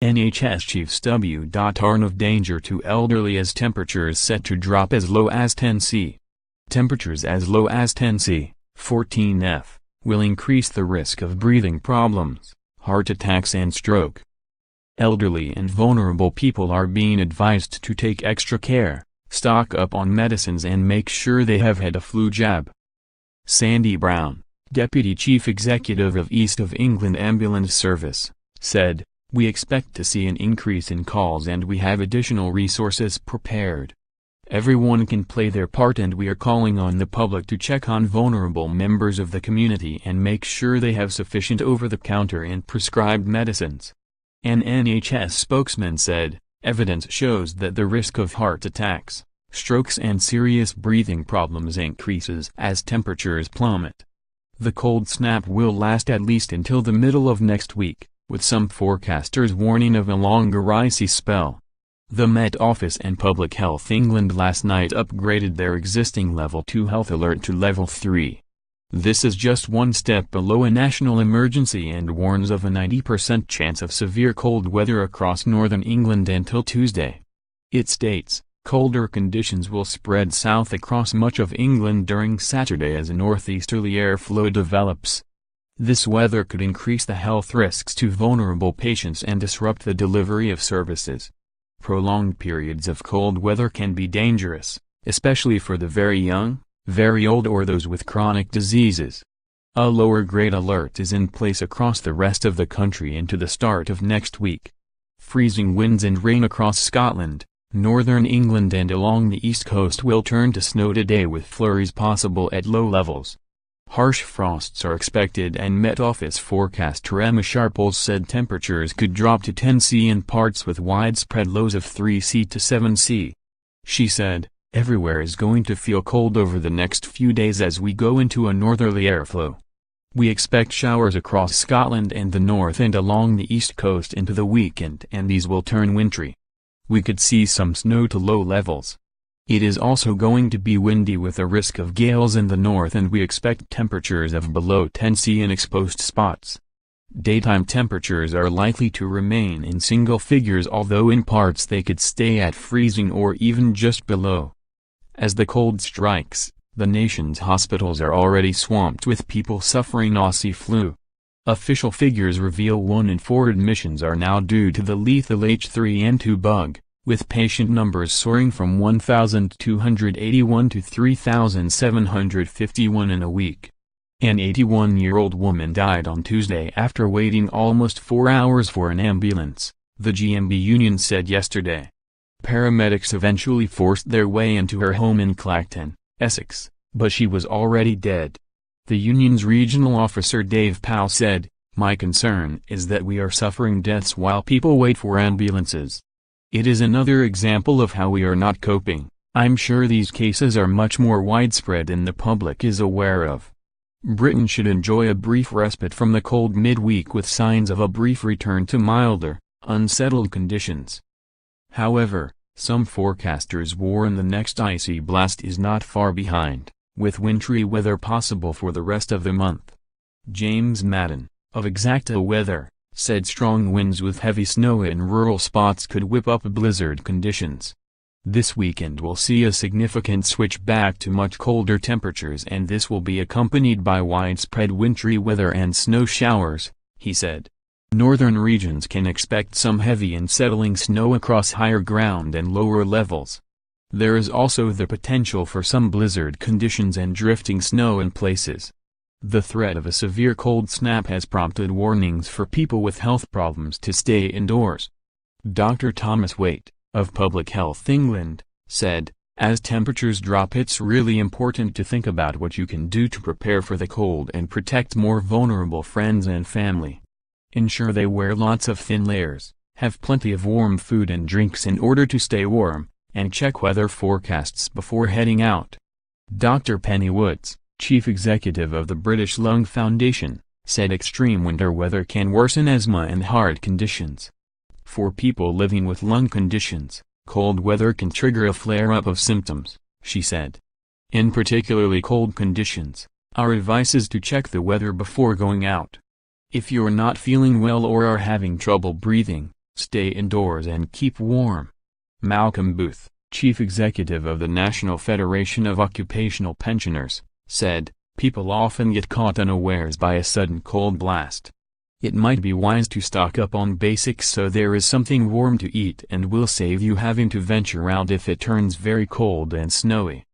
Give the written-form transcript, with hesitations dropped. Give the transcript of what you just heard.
NHS chiefs w.arn of danger to elderly as temperatures set to drop as low as 10 C. Temperatures as low as 10 C, 14 F, will increase the risk of breathing problems, heart attacks and stroke. Elderly and vulnerable people are being advised to take extra care, stock up on medicines and make sure they have had a flu jab. Sandy Brown, Deputy Chief Executive of East of England Ambulance Service, said, "We expect to see an increase in calls and we have additional resources prepared. Everyone can play their part and we are calling on the public to check on vulnerable members of the community and make sure they have sufficient over-the-counter and prescribed medicines." An NHS spokesman said, "Evidence shows that the risk of heart attacks, strokes and serious breathing problems increases as temperatures plummet. The cold snap will last at least until the middle of next week, with some forecasters warning of a longer icy spell." The Met Office and Public Health England last night upgraded their existing Level 2 health alert to Level 3. This is just one step below a national emergency and warns of a 90% chance of severe cold weather across northern England until Tuesday. It states, colder conditions will spread south across much of England during Saturday as a northeasterly airflow develops. This weather could increase the health risks to vulnerable patients and disrupt the delivery of services. Prolonged periods of cold weather can be dangerous, especially for the very young, very old or those with chronic diseases. A lower grade alert is in place across the rest of the country into the start of next week. Freezing winds and rain across Scotland, northern England and along the east coast will turn to snow today with flurries possible at low levels. Harsh frosts are expected and Met Office forecaster Emma Sharples said temperatures could drop to 10 C in parts with widespread lows of 3 C to 7 C. She said, "Everywhere is going to feel cold over the next few days as we go into a northerly airflow. We expect showers across Scotland and the north and along the east coast into the weekend and these will turn wintry. We could see some snow to low levels. It is also going to be windy with a risk of gales in the north and we expect temperatures of below 10 C in exposed spots. Daytime temperatures are likely to remain in single figures although in parts they could stay at freezing or even just below." As the cold strikes, the nation's hospitals are already swamped with people suffering Aussie flu. Official figures reveal 1 in 4 admissions are now due to the lethal H3N2 bug, with patient numbers soaring from 1,281 to 3,751 in a week. An 81-year-old woman died on Tuesday after waiting almost 4 hours for an ambulance, the GMB union said yesterday. Paramedics eventually forced their way into her home in Clacton, Essex, but she was already dead. The union's regional officer Dave Powell said, "My concern is that we are suffering deaths while people wait for ambulances. It is another example of how we are not coping. I'm sure these cases are much more widespread than the public is aware of." Britain should enjoy a brief respite from the cold midweek with signs of a brief return to milder, unsettled conditions. However, some forecasters warn the next icy blast is not far behind, with wintry weather possible for the rest of the month. James Madden, of Exacta Weather, said strong winds with heavy snow in rural spots could whip up blizzard conditions. This weekend will see a significant switch back to much colder temperatures and this will be accompanied by widespread wintry weather and snow showers, he said. Northern regions can expect some heavy and settling snow across higher ground and lower levels. There is also the potential for some blizzard conditions and drifting snow in places. The threat of a severe cold snap has prompted warnings for people with health problems to stay indoors. Dr. Thomas Waite, of Public Health England, said, "As temperatures drop it's really important to think about what you can do to prepare for the cold and protect more vulnerable friends and family. Ensure they wear lots of thin layers, have plenty of warm food and drinks in order to stay warm, and check weather forecasts before heading out." Dr. Penny Woods, Chief Executive of the British Lung Foundation, said extreme winter weather can worsen asthma and heart conditions. For people living with lung conditions, cold weather can trigger a flare-up of symptoms, she said. In particularly cold conditions, our advice is to check the weather before going out. If you're not feeling well or are having trouble breathing, Stay indoors and keep warm. Malcolm Booth, chief executive of the National Federation of Occupational Pensioners, said, "People often get caught unawares by a sudden cold blast. It might be wise to stock up on basics so there is something warm to eat and will save you having to venture out if it turns very cold and snowy."